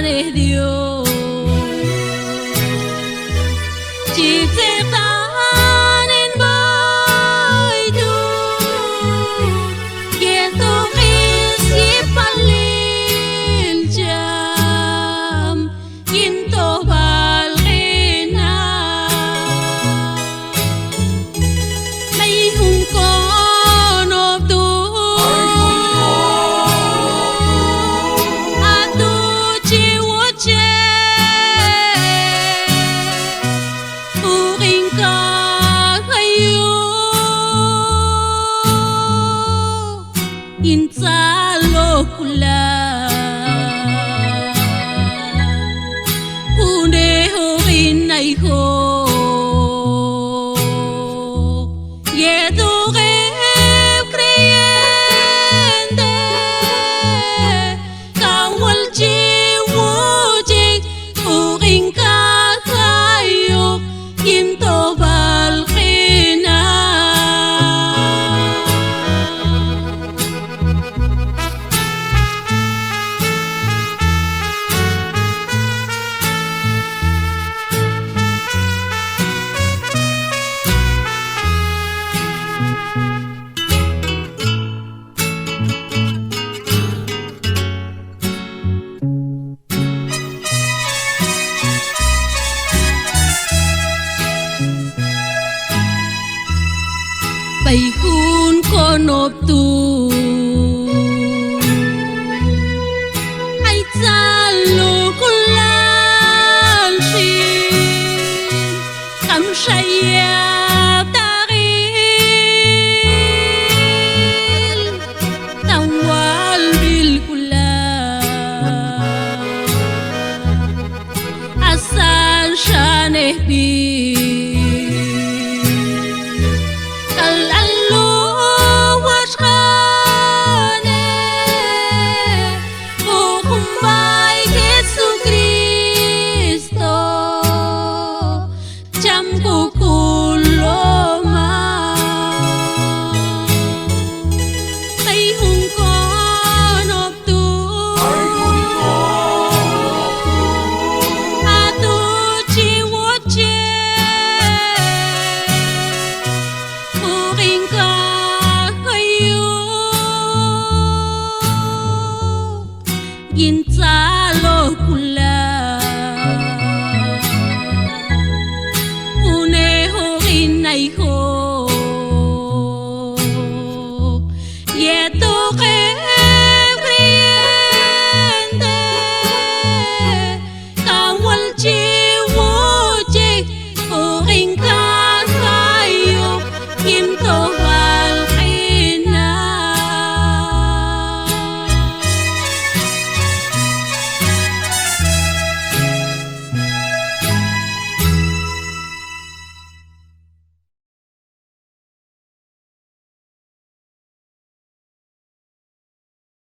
es Dios. Ciptakan en baitu, gitu isi palil jam, into balena, may hungkon of tu, atu ciwoce. Insalo kula Kunde horin ay ho Yedo rep creyente Kawal jiwo jik Horin kakayo Into balkina Bay hun con ốp tu ai cha lô con lan xin cắm say ta ril tawal bil kula asan shaneh bi Insalo kula